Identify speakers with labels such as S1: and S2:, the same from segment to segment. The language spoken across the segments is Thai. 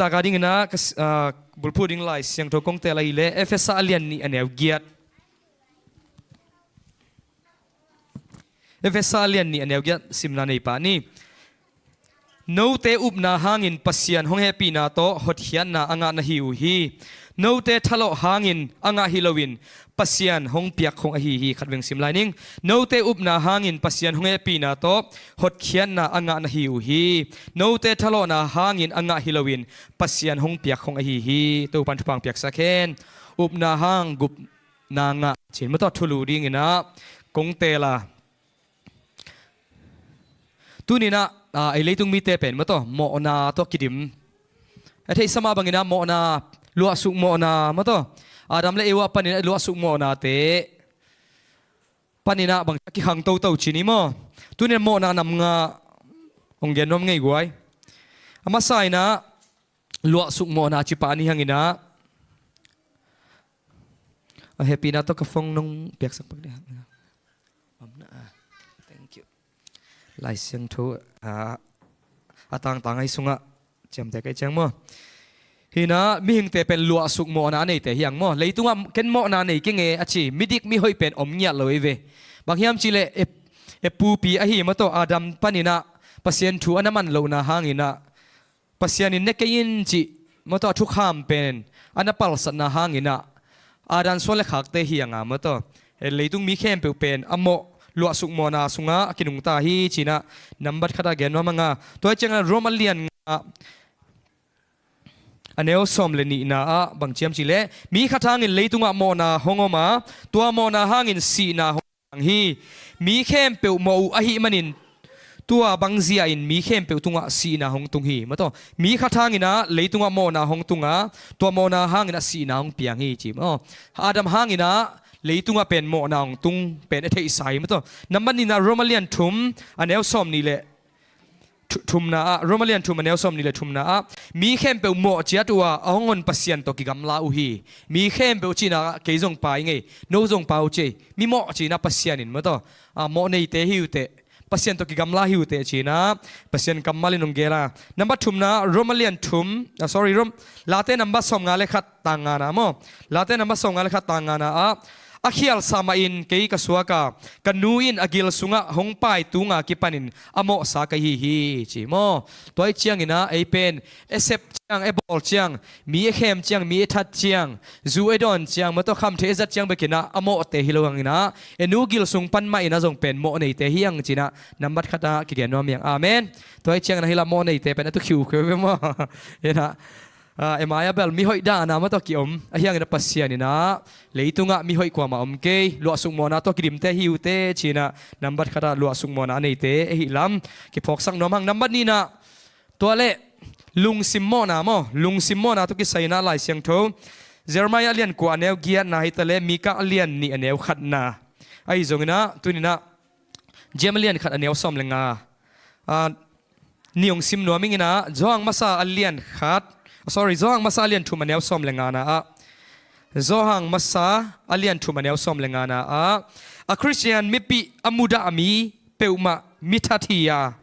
S1: ตากาดิ่งนะบุลพูดิ่งไลเสียงทกงเตลัยเล่เอฟเอสอาเลียนนี่อันเดียวเกียรเอฟเอสอาเลียนนี่อันเดียวเกียรสิมนาในป่านี่โนเตอุบนาหางินปัสยันห้องเฮปีนาโตหดเฮียนนาอ่างนาฮิวฮีโนเตทะเลาะหางินอ่างฮิโลวินปัสยันห้องเปียกห้องอฮีฮีขัดเวงสิมลายนิ่งโนเตอุบนาหางินปัสยันห้องเฮปีนาโตหดเฮียนนาอ่างนาฮิวฮีโนเตทะเลาะนาหางินอ่างฮิโลวินปัสยันห้องเปียกห้องอฮีฮีตัวปันทุปังเปียกสักเคนอุบนาหางกุบนางะชินมาต่อทุลูดิ่งนะกงเตลาตุนี่นะไอ้เลยตุงมีเตเป็นมาต่อโมนาต่อกิดิมไอ้ที่สมาบังอินะโมนาลัวสุกโมนามาต่ออาดัมเลยเอวาปนินะลัวสุกโมนาเตปนินะบางกิหังโตชินิโมตุนี่โมนานำงาองเกนนมไงกวยอามาใส่นะลัวสุกโมนาจิปานี่หังอินะเฮปีนะต่อกับฟงนงเปียกสักปักเดียวลายเสียงทูต่างไอ้สุงะจำแต่ไอ้จังมั้งฮีนะมีหิงแต่เป็นลัวสุกโมนาในแต่เฮียงมั้งเลยตัวเก็นโมนาในเก่งเอชีมิดิกมีหอยเป็นอมเงียเลยเวบางยามจิเลเอปูปีไอฮีมาโตอาดัมปานินะปัสยันทูอันนั้นมันโลนาหางินะปัสยันนินเนกยินจิมาโตทุกข้ามเป็นอันนั้นปัลสันนาหางินะอาดันโซเลขักเตเฮียงมาโตเลยตัวมีเข้มเป็นอโมลัวสุกโมนาสุงะกินุงตาฮีจีน่ะนับบัดขดาเกนว่ามังะตัวเจ้าโรมาเลียนอันเอลซอมเลนีน่ะบางเชียมจิเลมีขทางินเลยตุงะโมนาฮงอมาตัวโมนาหางินสีนาฮงฮีมีเข้มเปียวโมอุอหิมันินตัวบางเสียอินมีเข้มเปียวตุงะสีนาฮงตุงฮีมาต่อมีขทางินนะเลยตุงะโมนาฮงตุงะตัวโมนาหางินสีนาฮงเปียงฮีจีมอาดัมหางินะเลยตุงะเป็นโมนางตุงเป็นเอเทอิสัยมั้งตัวน้ำมันนี่นะโรมาเลียนทุมอันเอลซอมนี่แหละทุมนะโรมาเลียนทุมอันเอลซอมนี่แหละทุมนะมีเข้มเปลโมเจียตัวเอาเงินปัสยันตัวกิกำลาอุฮีมีเข้มเปลจีน่ะเกยจงไปไงโนจงไปอุเจมีโมจีน่ะปัสยันินมั้งตัวโมในเตหิวเตปัสยันตัวกิกำลาหิวเตจีน่ะปัสยันกำมาลินงเกล่าน้ำมันทุมนะโรมาเลียนทุมsorry ลาเต้น้ำมันสมงาเลขัดต่างงานะมั้งลาเต้น้ำมันสมงาเลขัดต่างงานะอาเขียลสามาอินเกยกสวากากันนูอินอากิลสุงะหงไปตุงะกิปันินอโมสากฮีฮีจีโมตัวเชียงอินะไอเป็นเอเซปเชียงเอบอลเชียงมีเอเข้มเชียงมีเอทัดเชียงจูเอดอนเชียงมาตัวคำเทซัดเชียงไปกินะอโมเตฮิโลงังอินะเอนูกิลสุงปันมาอินะจงเป็นโมในเตฮิยังจีนะนับบัดขตากิเดียนวามียงอาเมนตัวเชียงนะฮิลาโมในเตเป็นตุคิวเควมเห็นนะเอ็มายาเบลมีหอยด่านะมาตัวกิอมไอ้ยังนะปัสยานี่นะเลยตุงะมีหอยกว่ามาอมเกยลัวสุกโมนาตัวกิดิมเตหิวเตชีนะนับบัดขดาลัวสุกโมนาในเตหิลำกิพอกสังน้อมังนับบัดนี่นะตัวเล่ลุงซิมโมนาโมลุงซิมโมนาตัวกิใส่นาลายเสียงโถเจอร์มายาเลียนกว่าแนวเกียร์นาฮิตเลมีกาเลียนนี่แนวขัดนาไอ้จงนะตัวนี้นะเจมเลียนขัดแนวซ้อมเลงานิยงซิมนัวมิงนะจ้องมาซาเลียนขัดsorry zohang masa alian thu manew som lengana zohang masa alian thu manew som lengana a christian mipi amuda ami peuma mithathia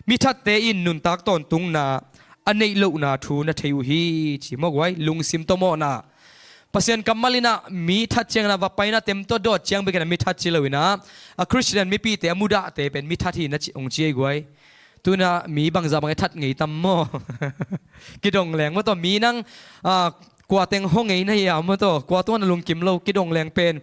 S1: mithatte in nun tak ton tung na anei lo na thu na theu hi chi mogwai lungsim to mo na pasien kamalina mi that cheng na vapaina tem to dot cheng be kana mi that chilowina a christian mipi te amuda te pen mi thathi na chi ong chi gwaiตัวน่ะมีบางจาบางทัดไงตั้มโมกิดงแรงเมื่อตัวมีนั่งกว่าเต็งห้องไงนี่ยามเมื่อตัวกว่าตัวนั่งลงกิมเรากิดงแรงเป็น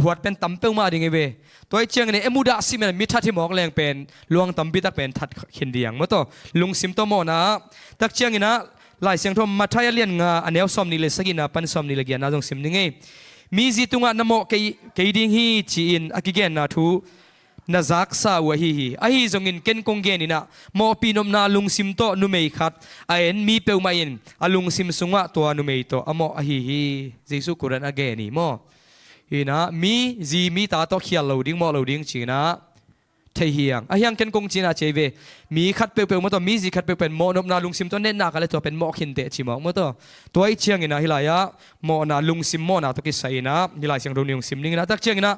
S1: หัวเป็นตั้มเป้ามาดิ่งไงเว้ตัวไอ้เชียงเนี่ยเอ็มูดาซิมันมีทัดที่หมอกแรงเป็นลวงตั้มบิตักเป็นทัดเขียนเดียงเมื่อตัวลุงซิมตัวโมนะตักเชียงนี่นะหลายเสียงทอมมาทายเลียนงาอันเนี้ยซ้อมนี่เลยสักินะปันซ้อมนี่เลยเกียร์น่าจงซิมนี่ไงมีจิตุงะนโมเกยดิ่งฮีจีนอากิเกนนาทูนาจักสาวฮีฮีไอฮีจงอินเกนคงเกนินะมอปีนมนาลุงซิมโตนุเมยขัดไอเอ็นมีเปลมาอินอลุงซิมสุงะตัวนุเมยโตอโมอฮีฮีเจสุกุรันอเกนี่มอฮีนะมีจีมีตาโตเขียลโลดิ้งมอโลดิ้งจีนะเทียงไอยังเกนคงจีนะเจเวมีขัดเปลมาตัวมีจีขัดเปลเป็นมอนมนาลุงซิมโตเน้นหนักอะไรตัวเป็นมอขินเตจิมอมาตัวไอเชียงอินะฮิลายะมอนาลุงซิมมอนาตัวกิสัยนะฮิลายเชียงโดนิงซิมนิงนะตักเชียงอินะ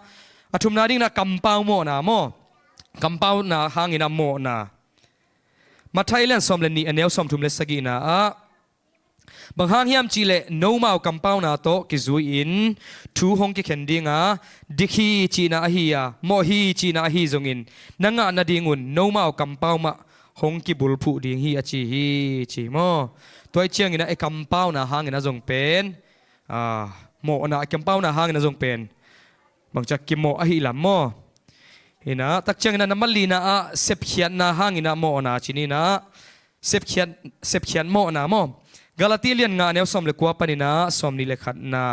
S1: อทุมนาดิ้งนะกัมปาวโมนะโมกัมปาวนาหางินาโมนามาไทยแลนด์สอมเลนีอันเนี้ยสอมทุมเลสกีนะ บางห้างเฮียมจีเล่โนมาวกัมเป้านาโตกิจุยอินทูฮงกิเข็นดิงาดิคีจีนาฮียาโมฮีจีนาฮีจงอินนังนาดิงุนโนมาวกัมเป้ามาฮงกิบุลผู้ดิงฮีอจีฮีจีโมตัวเชียงอินะไอกัมเป้านาห้างอินะจงเป็นโมนากัมเป้านาห้างอินะจงเป็นบางจากกิโมอหิลามโมอินะตักเชียงอินะน้ำมันลีนะเซบเขียนนาห้างอินะโมนาชินีนะเซบเขียนโมนาโมกาลาตีเลียนงานเนวสมเลกัวปนินะสมนิเลขัดนา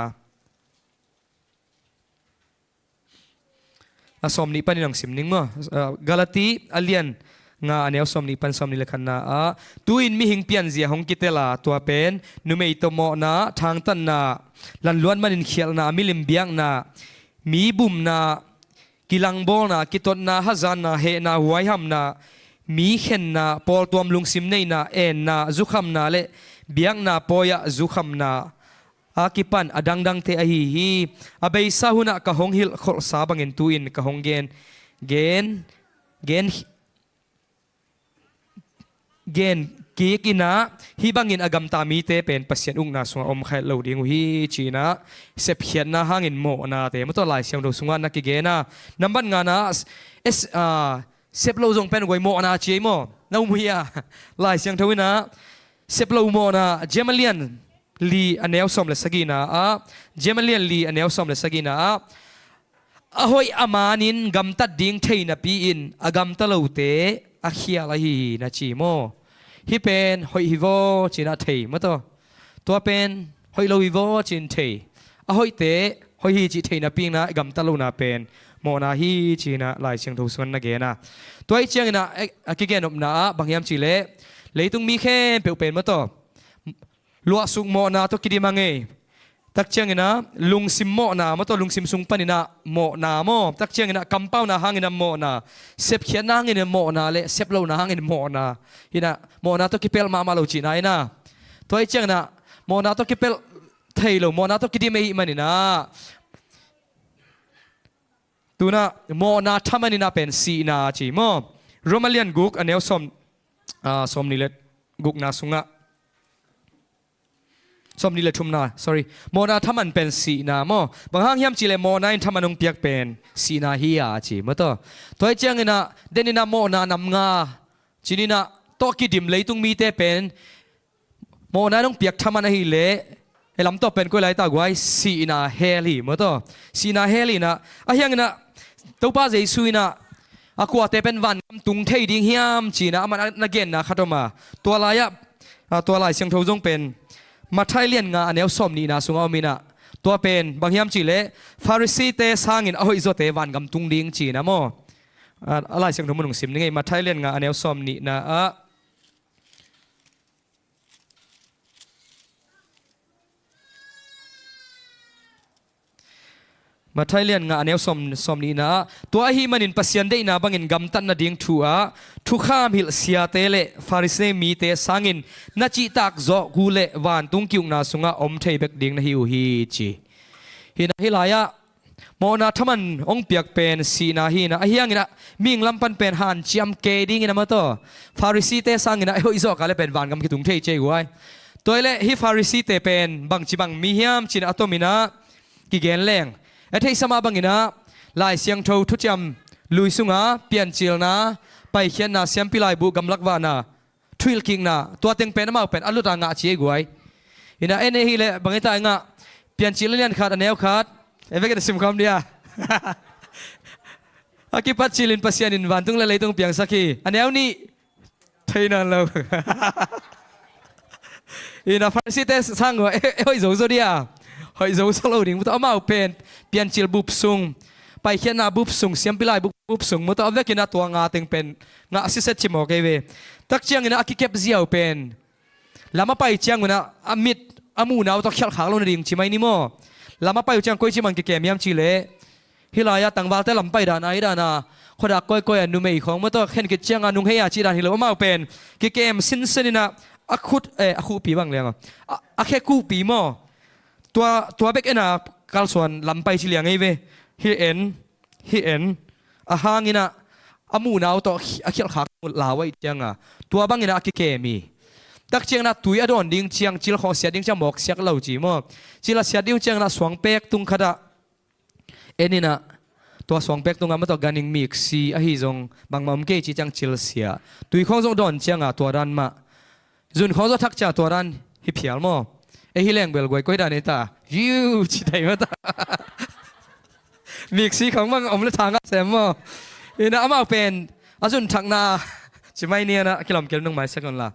S1: สมนิปนินังสิมนิงมั้งกาลาตีอเลียนงานเนวสมนิปันสมนิเลขัดนาตูอินมีหิงเปียนเสียหงกิเตลาตัวเป็นนุเมยตโมนาทางตันนาลันล้วนมันอินเขียลนามิลิมเบียงนามีบุมนากิลังโบนากิตนาฮัจานนาเฮนาหวยหัมนามีเข็นนาปอลตัวมลุงสิมเนนาเอ็นนาจุคำนาเลเบียงนาปอยะจุคำนาอากิปันอดังดังเตอหีฮีอาเบยซาหุนะกะฮงฮิลขลสาบังเงินตูอินกะฮงเกนกีกินะฮีบังเงินอากำตามีเตเป็นปัสยันอุงนาสงอมไข่เหลาดิงฮีจีนะเสพเขียนนาหางินโมนาเตมตัวลายเสียงดูสงวนนักกิเกนะนับบันงานะเสพเราจงเป็นไว้โมนาเจโมนาอุมียลายเสียงทวินะเสพเราโมนาเจมเลียนลีอันเนวสมเลสกีนะเจมเลียนลีอันเนวสมเลสกีนะหอยอามานินกำตัดดิ่งเทนปีอินอากำตะเลวเตอขียลาฮีนะจีโมฮิเป็นหอยฮิโวจีน่าเทมาตัวเป็นหอยโลฮิโวจีนเทหอยเตหอยฮีจีเทนะปีนะกำตะเลวนะเป็นโมนาฮีจีน่าลายเสียงทุสวนนักเกนะตัวไอเชียงนะกิเกนอมนะบางยามจีเล่เลยต้องมีแค่เปลวเป็นมาตัวลัวสุกโมนาตัวกิดีมังเอตักเชียงนะลุงซิมโมนามาตัวลุงซิมซุงปนินะโมนาโมตักเชียงนะกัมเป้านาหางนะโมนาเซบเขียนนางนะโมนาเลเซบเรานาหางนะโมนาฮินะโมนาตัวกิเปลมามาเราจีนายนะตัวไอเชียงนะโมนาตัวกิเปลไทยเราโมนาตัวกิดีไม่มันนะตัวน่ะโมนาทำมันนี่น่ะเป็นสีนาจีโมโรมาเลียนกุกอันเนี้ยสมนี่เลยกุกนาสุงะสมนี่เลยชุมนา sorry โมนาทำมันเป็นสีนาโมบางครั้งยามจีเลยโมนาทำมันนงเปียกเป็นสีนาฮียาจีมาตัวไอ้เจ้าเงินน่ะเดนิน่ะโมนานำงาจีนี่น่ะโตกิดิมเลยตุงมีเตเป็นโมนานงเปียกทำมันฮีเล่ไอ้ลำโตเป็นก็เลยตากไว้สีนาเฮลีมาตัวสีนาเฮลีน่ะไอ้ยังน่ะตัวป้าเจสุยนะอากูอาเตเป็นวันตุงเทดิ่งเฮียมจีนะมันนักเก็นนะขัดออกมาตัวลายตัวลายเสียงทงจงเป็นมาไทยเลียนงานแนวสมนี่นะสุงเอามีนะตัวเป็นบางเฮียมจีเล่ฟาริสีเตสร้างอินเอาอิโซเตวันกำตุงดิ่งจีนะโมอะไรเสียงทงมันหนุ่มสิมนี่ไงมาไทยเลียนงานแนวสมนี่นะมาไทยเลียนงานแนวสมนี้นะตัวฮีมันอินปัสยันได้นะบางอินกำตันนาดิ่งทัวทุกข้ามหิลเสียเตเลฟาริเซมีเตสังอินนาจิตักโจกูเลวันตุงกิวนาสุงะอมเทเบกดิ่งนะฮิวฮีจีฮินะฮิลายะโมนาทมันองเปียกเป็นสีนาฮีนะไอ้ยังนะมิงลำปันเป็นหันจิมเกดิ่งนะมาตัวฟาริสีเตสังอินนะเฮ้ยโจกอะไรเป็นวันกำกิตุงเทเจไว้ตัวเลฮิฟาริสีเตเป็นบางจิบังมีเฮียมจินอัตโตมินะกิเกนแรงไอ้ที่สมาบังอินะลายเสียงโททุจจำลุยสุงาเปลี่ยนจิลนะไปเขียนนะเสียงพิลายบุกำลักวานะทวิลคิงนะตัวเต็งเป็นมาเป็นอลุตางะเชียกวยอินะเอ็นเอฮีเลบังอิตางะเปลี่ยนจิลเลียนขาดอันเนวขาดเอเวกันสิมคำเดียอากิปัดจิลินปัสยานินวันตุงเลยตุงเปียงสักทีอันเนวนี่เทนันเราอินะฟาริสิเตสร้างว่าเอ้ยโจโจเดียหอยโจสโลดิ่งมุตเอามาเป็นเปลี่ยนจิลบุบซุงไปเขียนนาบุบซุงเสียงพิลายบุบซุงมุตเอาเวกินาตัวงาตึงเป็นงาสิเซชิโมเกเวตักเจียงนะอากิเก็บเสียวเป็นลามาไปเจียงนะอามิดอามูนาวตัวเขียลขางลงในดิ่งชิไหมนี่โมลามาไปเจียงก้อยชิมันเกมยามชิเลฮิลายาตังวาลเตลำไปดานาอิดานาขดักก้อยนุเมย์ของมุตเอาเห็นกิเจียงอานุงเฮียจีดานฮิโลมาเป็นเกมสินเซนินะอาคุปีบ้างเลยอาแค่กูปีโมตัวเบกเอ็นะกัลส่วนลำไปชิเลียงไงเวฮีเอ็นอาหางินะอามูนาวตัวอาเขียลขามุลลาไว้จังตัวบางงินะอากิเกมี ตักเชียงน่ะตุยอดอนดิ้งเชียงจิลของเสียดิ้งจะหมอกเสียกเหล่าจีมั้งจิลเสียดิ้งเชียงน่ะสวงเป็กตุงขดาเอ็นี่น่ะตัวสวงเป็กตุงอ่ะมันตัวการนิ่งมิกซีอ่ะฮิจงบางมั่มเกจิจังจิลเสียตุยของจงดอนเชียงอ่ะตัวรันมาจุนของจงทักจ่าตัวรันฮิเพียลมั้งฮิแรงเบลกวยก้อยดานิตายูจิได้มั้งตามิกซีของมันอมเลทางอ่ะเสมออินะอามาเป็นอาจุนทักนาจะไม่เนี่ยนะกิลมน้องหมายสักคนละ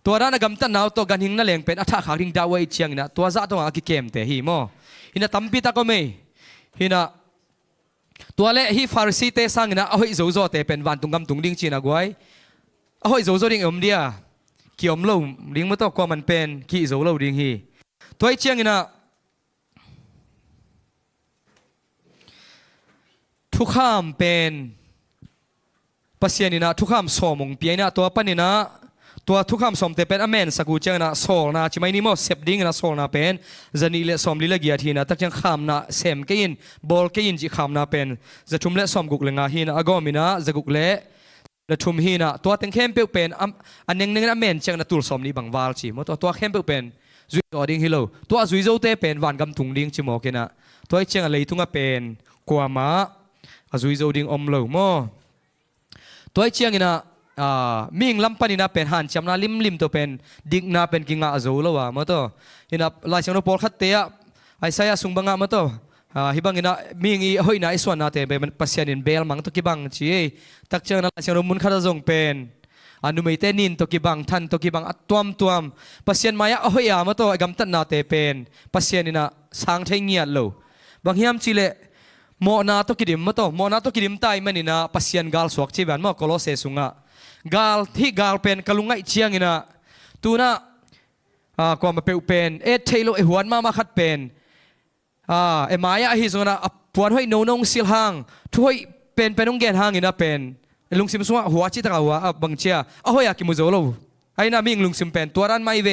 S1: ตัวร้านกำตันเอาตัวกันหิงนั่นเองเป็นอัฐขาหิงดาวไว้เชียงนะตัวจ่าตัวอากิเกมเตะฮีโมฮินะตั้มปีตาก็ไม่ฮินะตัวเล่ฮีฟาริสีเตสังนะเอาให้โจโจเตเป็นวันตุงกำตุงดิ้งจีนะกวยเอาให้โจโจดิ้งเดียกี่อมเล่าดิ้งมันต้องกว่ามันเป็นกี่โจเล่าดิ้งฮีตัวไอเชียงนะทุกข้ามเป็นปัสยานินะทุกข้ามสมงเปียนะตัวปนินะตัวทุกข้ามสมเตเป็นอเมนสกุเจนะโซลนะจิไม่นิโมเซปดิ้งนะโซลนะเป็นจะนี่เลสมลิเลกียทีนะตักจังข้ามนะเซมเกินบอลเกินจิข้ามนะเป็นจะทุ่มเลสมกุกเลงาฮีนะอากอมินะจะกุกเลจะทุ่มฮีนะตัวตั้งเข้มเปเป็นอันนึงอเมนจังนะตุลสมนี้บังวาลจิมตัวเข้มเปเป็นจุยตัวดิ้งฮิโลตัวจุยโจเตเป็นวันกำตุงดิ้งจิโมกินะตัวเชียงอะไรทุ่งเป็นกัวมาจุยโจดิ้งอมโลโมตัวเชียงนะมิ่งลำปันนะเป็นหันจำนาลิมตัวเป็นดิกนาเป็นกิงอาโจแล้ววะมาตัวอินะลายเชียงโนปอลขัดเตะไอ้สายสุงบังอามาตัวฮิบังอินะมิ่งอีหอยนะไอ้ส่วนนาเตะเป็นปัสยานินเบลมังตัวกิบังชีตักเชียงนะลายเชียงโนมุนขัดจงเป็นอนุไม่เตนินตัวกิบังทันตัวกิบังตัวมปัสยานมายาหอยอามาตัวกำตันนาเตะเป็นปัสยานินะสังเทียงเงียดโลบางยามชีเลโมนาตัวกิดิมมาตัวโมนาตัวกิดิมตายมันนี่นะปัสยานกาลสวกชีวันมาโคโลเซสุงะกาลที่กาลเป็นกลุงไอเชียงนี่นะตัวน่ะความมาเป็นเอทเทโลเอหัวมาขัดเป็นเอมายาฮิโซนะปวนห้อยโนนงสิลหางถ้วยเป็นองเกนหางนี่นะเป็นลุงซิมสุงหัวจิตกาวะบังเชียห้อยอากิมุโจโลไอ้น่ะมิ่งลุงซิมเป็นตัวรันไม่เว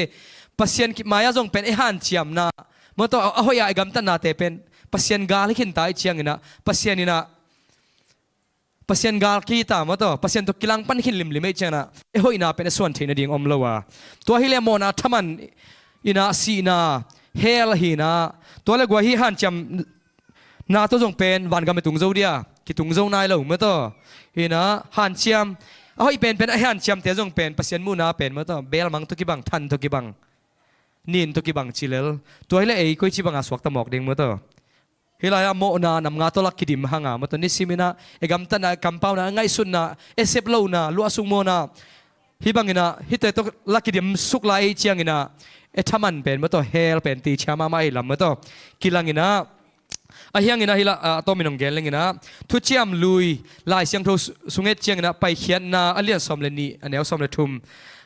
S1: ปัสยานมายาจงเป็นไอหันเชียมนะเมื่อตัวห้อยอากัมตันนาเตเป็นปัสยานกาลขินตายเชียงนี่นะปัสยานี่นะปัสยานกาลกีตามาตัวปัสยานตัวกิลังปันขินลิมไม่เชียงนะหอยน่ะเป็นส่วนที่นาดิ่งอมละวะตัวฮิเลโมนะทมันอินะสีนะเฮลฮีนะตัวเล็กว่าฮิฮันจำนาตัวจงเป็นวันกำไม่ตุงโจเดียกิตุงโจนายเราเมื่อตัวฮินะฮันเชียมหอยเป็นไอฮันเชียมเตจงเป็นปัสยานมูนาเป็นเมื่อตัวเบลมังตัวกิบังทันตัวกิบังนินตัวกิบังชิเลลตัวฮิเลไอคุยชิบังอาสวักตะหมอกดิ่งเมื่อตัวฮิลายาโมนานำงาตัวลักกิดิมหางามาตัวนี้สิมินะเอกำตันนะกัมปาวนะง่ายสุดนะเอเซปโลนะลัวสุงโมนะฮิบังอินะฮิตเตตัวลักกิดิมสุกไลเชียงอินะเอทามันเป็นมาตัวเฮลเป็นตีชามาไม่ลำมาตัวกิลังอินะอาเฮียงอินะฮิลาตัวมินองเกลิงอินะทุเชียมลุยลายเสียงโทสุงเอเชียงอินะไปเขียนนาอเลียนสอมเลนีอันเนวสอมเลทุม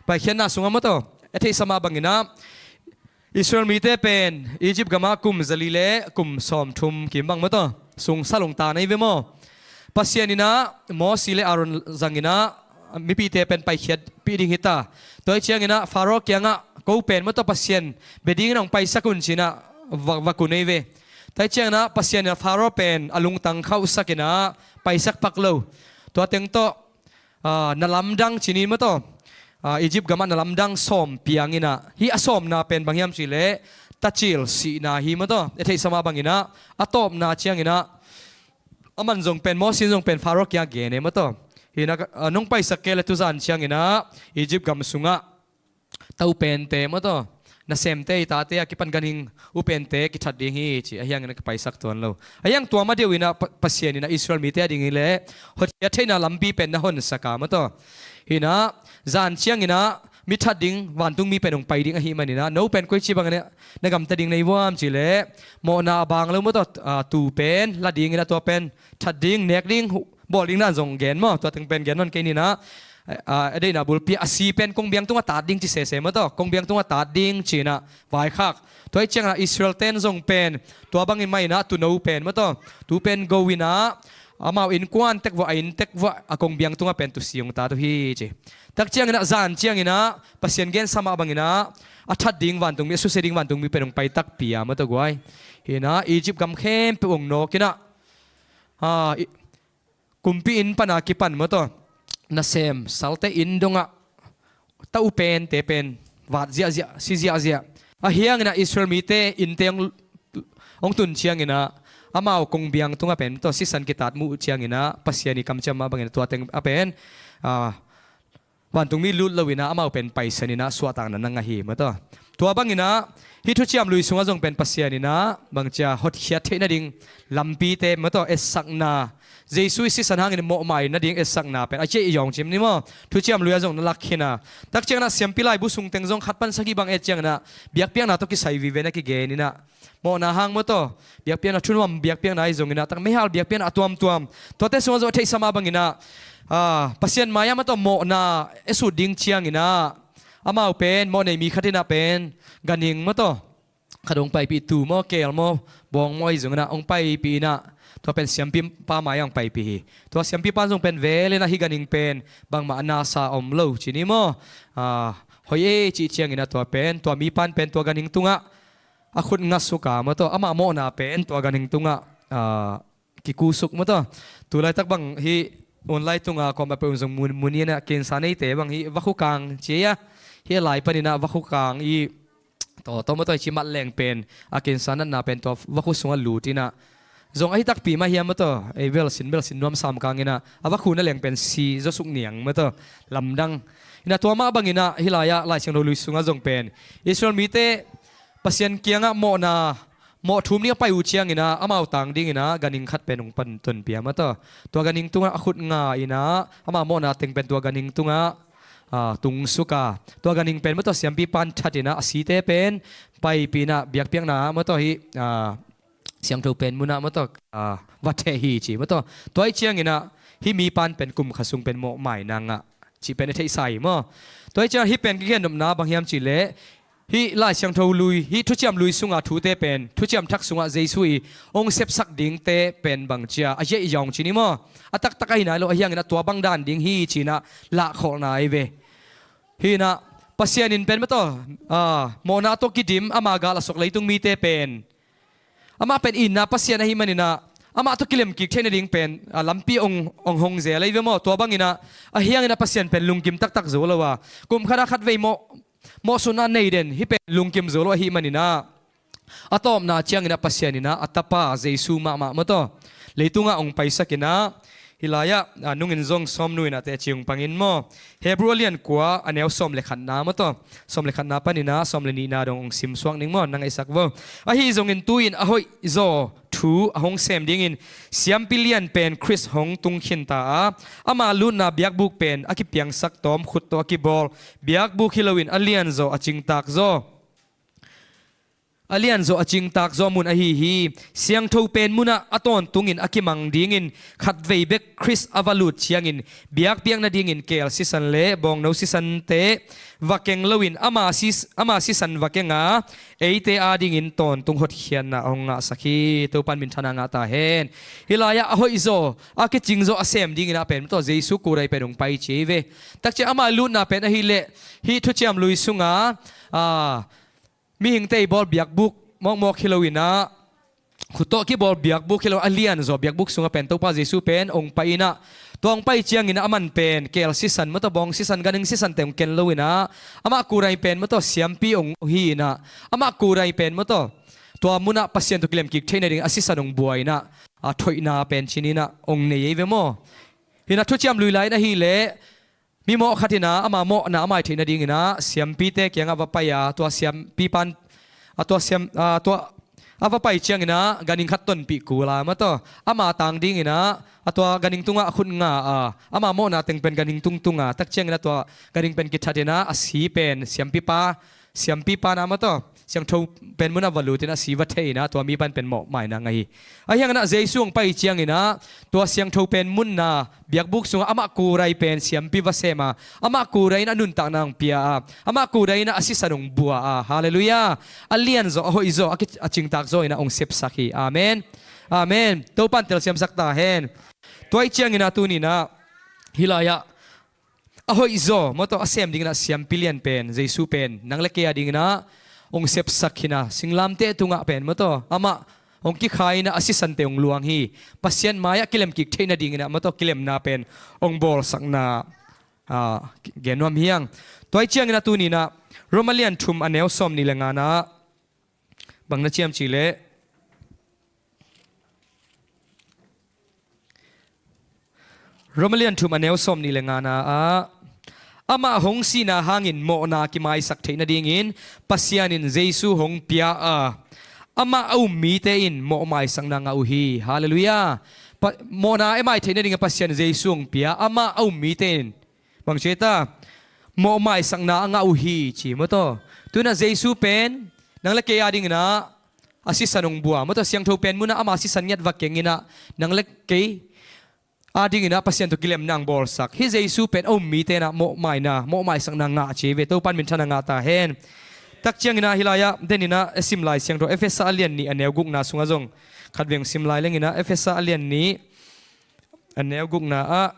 S1: ไปเขียนนาสุงมาตัวเอเทสมาบังอินะอิสราเอลมีเตเป็นอียิปต์กามากุมซาลีเลกุมสอมทุมกิมบังมาตัวสุงซาลงตาในเวโมปัสยานินะมอสิเลอารอนจังอินะมีปีเตเป็นไปเขียดปีดิ่งฮิตาตัวเชียงอินะฟาโรกยังอ่ะกูเป็นมาตัวปัสยานเบดิ้งน้องไปสักุนชินะวักุนในเวตัวเชียงนะปัสยานินะฟาโรเป็นอลุงตังเข้าสักินะไปสักปักโลตัวเต็งโตนลำดังชินีมาตัวอียิปต์ก็มันลำดังสมเปียงอินะฮีอสมนาเป็นบางยามสิเลตัดจิลสีนาฮีมาตัวเอทิสมาบางอินะอัตอบนาเชียงอินะมันจงเป็นมอสินจงเป็นฟาโรกยาเกเนมาตัวฮีนะน้องไปสักเกลตุจันเชียงอินะอียิปต์ก็มันสุงะเต้าเป็นเตมาตัวน่าเซมเตตาเตะกิปันกันหิงอุเป็นเตกิทัดดิ่งฮีจีอายังนักไปสักตัวเราอายังตัวมาเดียวอินะปัสยานินะอิสราเอลมีเตะดิ่งฮีเล่หดยัดให้นาลำปีเป็นนะฮอนสักามาตัวฮีนะจานเชียงอินะมิทัดดิ่งวันตุงมีเป็นองไปดิ่งอหิมันอินะโนเป็นกุยชีบังเนี่ยนักกำตัดดิ่งในว่ามจีเล่โมนาบางแล้วเมื่อตัวตูเป็นละดิ่งอินะตัวเป็นทัดดิ่งเนกดิ่งบอลดิ่งนั่นส่งแกนมั้งตัวถึงเป็นแกนนั่นแกนี่นะได้นะบุลปีอาศีเป็นกงเบียงตัวตัดดิ่งที่เสเมื่อตัวกงเบียงตัวตัดดิ่งจีนะวายคักตัวเชียงนะอิสราเอลเต้นส่งเป็นตัวบางอินไม่นะตัวโนเป็นเมื่อตัวตัวเป็นโกวินะอามาอินกวนเทกว่าอินเทกว่าอากงเบียงตัวเป็นตุสิยงตาตัวฮีจีตักเชียงนะจานเชียงนะปัสยานเกนสมาบังนะอัฐดิ่งวันตรงมีสุเสดิ่งวันตรงมีเป็นองไปตักปียมาตัวกวยเห็นนะอียิปต์กำเข้มเป็นองโนกินะกุมปีอินปนากิปันมาตัวนาเซมสัลเตอินดงะเต้าเป็นเตเป็น wat zia zia si zia zia a hiang ina Israel mi te in teng ong tun chiang ina amao kong biang tunga pen to si san kitat mu chiang ina pasiani kam chama bangin to teng apen wan tung mi lut lawina amao pen paisanina swatang na nga hi mato to bangina hi thu chiam lui sunga jong pen pasianina bangcha hot khia theina ding lampi te mato esakna Jesus si san hangin mo mai na ding esakna pen ache yong chim ni mo thu chiam lui jong na lakhina tak chang na siampilai bu sung teng jong khatpan sagi bang e chang na biak piang na to ki sai vi ve na ki ge ni na mo na hang mo to biak piang na thunwam biak piang na jong ina tak mehal biak piang atuam tuam to te sunga zo thei sama bangina pasien maya ma to mo na esu ding chiang ina amau pen mo nei mi khatina pen ganing ma to khadong pai pi tu mo kel mo bong moi jong na ong pai pi na to pen siampi pa mayang pai pi to siampi pan jong pen vele na hi ganing pen bang ma na sa om lo chini mo hoi e chi chiang ina to pen to mi pan pen to ganing tunga akhut nga suka ma to ama mo na pen to ganing tunga ki kusuk mo to tulai tak bang hi online tunga ko ma pe jong munia na ken sanai te bang hi vakukang chia hi lai panina vakukang i to mo to chi mat leng pen akin sanan na pen to vakusunga lutina zong ai tak pi ma hiam to e bel sin nom sam kangina avaku na leng pen si zo suk niang ma to lamdang ina to ma bangina hilaya lai chang lui sunga jong pen Israel mi te pasien kianga mo na mo thum ni pai u chiang ina amau tang ding ina ganing khat pen ung pan ton pia ma to ganing tunga akhut nga ina ama mo na teng pen to ganing tunga tung suka to ganing pen ma to siampi pan thatina asite pen pai pina biak piang na ma to hi siang tho pen muna ma to wathe hi chi ma to toy chiang ina hi mi pan pen kum khasung pen mo mai na nga chi pen thei sai mo toy cha hi pen ki gen nom na bang hiam chi le hi lai siang tho lui hi thu chiam lui sunga thu te pen thu chiam thak sunga jeisui ong sep sak ding te pen bang chia a je yong chi ni mo atak takai na lo hiang ina to bang dan ding hi chi na la khol na ai ve hi na pasianin pen ma to mo na to kidim ama ga la sok leitung mi te pen ama pen in na pasian hi manina ama to kilem ki thena ding pen lampi ong hong ze lai ve mo to bangina a hiang ina pasian pen lungkim tak tak zo lawa kum khara khat ve mo suna nei den hi pen lungkim zo lo hi manina atom na chiang ina pasianina atapa jesu ma to leitunga ong paisa kina hilaya nungin zong som nuina te chiung pangin mo Hebrewian kwa anew som lekhan na mo to som lekhan na panina som leni na dong sim swang ning mo nang isak wo a hi zong in tuin a hoi zo thu ahong sem ding in siam pilian pen Chris hong tung khin ta ama lu na biak buk pen aki piang sak tom khut to aki bol biak buk hilowin alian zo aching tak zo alian zo aching tak zo mun a hi siang tho pen muna aton tungin akimang dingin khat vei bek Chris avalut chiangin biak piang na dingin kel sisan le bong no sisan te vakeng lowin ama sisan vakenga eite a dingin ton tung hot hian na onga sakhi to pan min thana nga ta hen hilaya a hoi zo aki ching zo asem dingin a pen to jesu kurai penung pai cheve takche ama lut na pen a hi le hi thu chiam lui sunga mi hing tei bol biak buk mok hilowina khuto ki bol biak buk hilo alian zo biak buk sunga pen to pa jesu pen ong paina tong pai chiang ina aman pen kel sisan mato bong sisan ganing sisan tem ken lowina ama kurai pen mato siampi ong hi na ama kurai pen mato to muna pasien to klem ki theina ding asisan ong buaina a thoina pen chinina ong nei ve mo hina thu chiam lui lai na hi le mi mo khatina ama mo na amai theina ding ina siampi te kyanga vapaya to siampi pan to siam to avapai chiang ina ganing khaton pi kula ma to ama tang ding ina atwa ganing tunga khun nga ama mo na teng pen ganing tunga tak chiang ina to ganing pen ki thadena asi pen siampi pa na ma to siang tho pen muna valutina siwa theina to mi pan pen mo mai na ngai a hiang na jeisung pai chiang ina to siang tho pen mun na biak buk sunga ama kurai pen siampi vasema ama kurai na nun ta nang pia ama kurai na asisanung bua hallelujah alian zo hoi zo aching tak zo ina ong sep sakhi amen to pan tel siam sakta hen toy chiang ina tu ni na hilaya ahoi zo moto asem ding na siampilian pen jesu pen nangleke ding na ong sep sakhina singlam te tunga pen mato ama ong ki khaina asisan te ong luang hi pasien maya kilem ki theina ding na mato kilem na pen ong bol sakna genom hiang toy chiang na tu ni na โรมาเลียนทุมอันเนวซอมนี่แหละงานะบังนัดเชียมจีเล่โรมาเลียนทุมอันเนวซอมนี่แหละงานะอามาหงสีนาหางินโมนากิมาสักเทนดิ่งินปัสยานินเจซูหงเปียอามาเอามีเตอินโมไม่สังนางเอาฮีฮาเลลูยาโมนาไม่เทนดิ่งปัสยานเจซูหงเปียอามาเอามีเตอินบางเชต้าโมไม่สังนางเอาฮีจีมตัวตัวน่ะเจซูเป็นนังเล็กยาดิ่งนะอาศิสันงบัวมตัวเสียงทูเป็นมุนะอามาศิสันยัดวักเก่งนะนังเล็กเกยดิ่งนะpasien tu kilem nang bol sak hi jesu pen mi te na mo mai sang na nga che ve to pan min thana nga ta hen tak chiang ina hilaya denina esim lai siang ro efesa alian ni anew guk na sunga jong khatweng sim lai lengina efesa alian ni anew guk na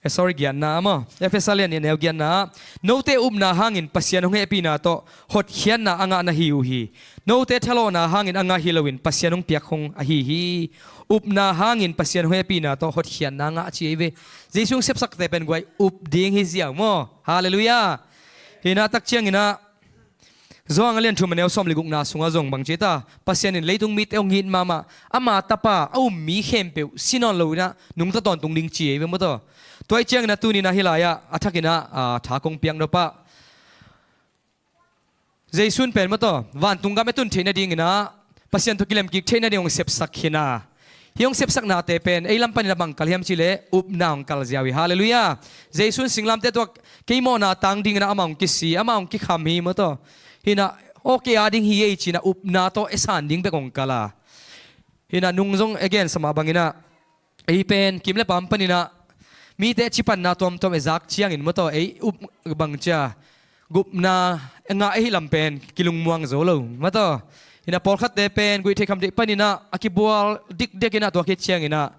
S1: sorry gian na mo efesa alian ni anew gian na no te na hangin pasien hong epi na to hot hian na anga na hiu hi no te thalo na hangin anga hilowin pasien hong piak hong a hi UPNA hangin pasien happy na to hot hian na nga chi ve jesung sep sak te pen guai up ding hi ziaw mo hallelujah hina tak chiang ina zong alian thu manew som liguk na sunga zong bang cheta pasien in leitung mit ong hin mama ama tapa au mi khem pe sinon lo na nung ta ton tung ding chi ve mo to toy chiang na tu ni na hilaya athakina tha kong piang do pa jesun pen mo to van tung ga me tun theina ding ina pasien to kilem ki theina ding sep sak hina hiong sep sak na te pen ei lam pan na bang kalhiam chile UPNA ong kal ziawi hallelujah jesun singlam te to keimo na tang ding na amang kisi amang ki kham hi mo to hina okay ading hi ei china UPNA to esan ding be kong kala hina nungzong again sama bangina ei pen kimle pam panina mi te chipan na tom ezak chiang in mo to ei up bang cha GUPNA nga ei lam pen kilung muang zo lo mo to ina por khat de pen gui the kham de panina akibual dik dekina to ke chiang ina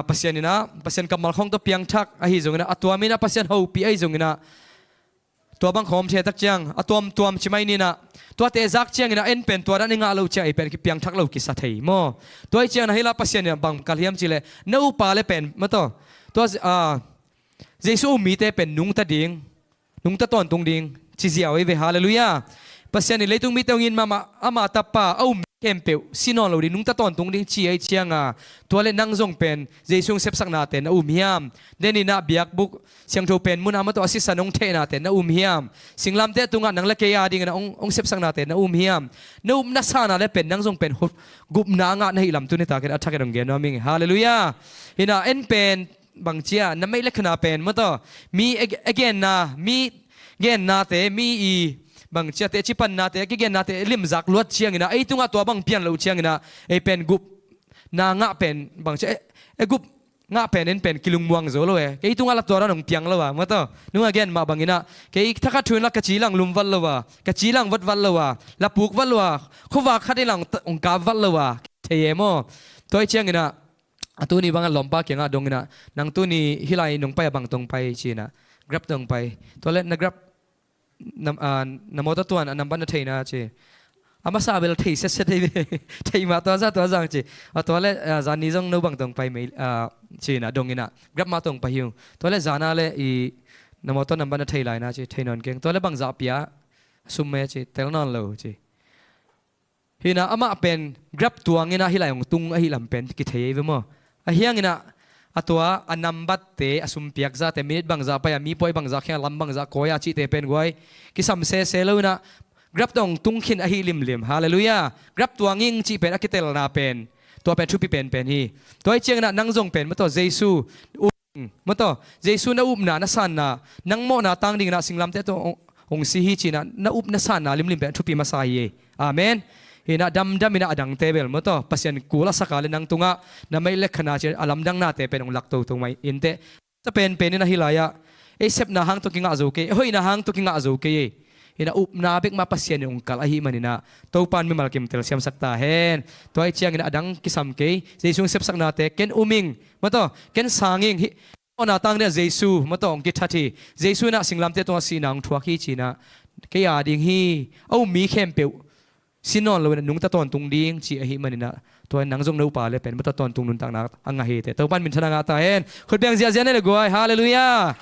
S1: pasien kamal khong to piang thak a hi zongina atwa mina pasien ho pi ai zongina to bang khom the tak chiang tuam chimai ni na to te zak chiang ina en pen to da nga lo cha ai pen ki piang thak lo ki sa thei mo toy chiang na hila pasien bang kalhiam chile no pa le pen ma to jesu mi te pen nung ta ton tung ding chi ziaw ve hallelujah pasien ni leitung mi tawngin mama ama tapa au kempeu sinon lo di nung ta ton tung ding chi ai chianga toilet nang zong pen jesung sep sak na ten hiam deni na biak buk siang tho pen mun ama to assistant ong the na ten hiam singlam te tunga nang la ke ya ding na ong sep sak na ten hiam no na sa na le pen nang zong pen GUPNA nga na hilam tu ni ta ke athak rong gen ming hallelujah hina en pen bang chia na mai lekhna pen mo to mi again na mi gen na te mi I bang chia te chipan na te ki gen na te lim zak luat chiang ina ei tunga to bang pian lo chiang ina ei pen GUPNA nga pen bang che GUP nga pen en pen kilung muang zo lo ei tunga la to ra nong piang lo wa ma to nu again ma bang ina ke thaka thun la ka chilang lum wal lo wa ka chilang wat wal lo wa la puk wal wa khowa khade lang ong ka wal lo wa theye mo toy chiang ina atu ni bang lompa ke nga dong ina nang tu ni hilai nong pai bang tong pai china grab tong pai to let na grab na motor tuan anam ban thei na che ama sabel thei se thei ma to za che to le zani jong no bang tong pai mai che na dong ina grab ma tong pai hu to le zana le I na motor nam ban thei lai na che thei non keng to le bang za pia sum me che tel non lo che hina ama pen grab tuang ina hilai ong tung a hilam pen ki thei ve mo a hiang ina atwa anambat te asum piak za te minute bang za pa ya mi poi bang za khya lam bang za koya chi te pen goi ki sam se lo na grab tong tung khin a hi lim hallelujah grab tuanging chi pen akitel na pen to pen thupi pen hi toy chiang na nang jong pen ma to jesu ma to jesu na UPNA na san na nang mo na tang ding na singlam te to ong si hi chi na UPNA san na lim pen thupi ma sa ye amen hina dam ina adang tebel mo to pasien kula sakale nang tunga na may lekhana che alam dang na te penong lakto tung mai inte ta pen na hilaya e sep na hang to kinga zo ke hoi na hang to kinga zo ke hina UPNA bek ma pasien ong kal ahi manina to pan mi malkim tel siam sakta hen to ai chiang ina adang kisam ke jesung sep sak na te ken uming mo to ken sanging ona tang de jesu mo to ong ki thati jesu na singlam te to sinang thua khi china ke ya ding hi au mi khem pe sinon lo nung ta ton tung ding chi a hi manina to nang jong no pa le pen ma ta ton tung nun tang na anga he te to pan min thana nga ta hen khut beng zia zia ne le goi hallelujah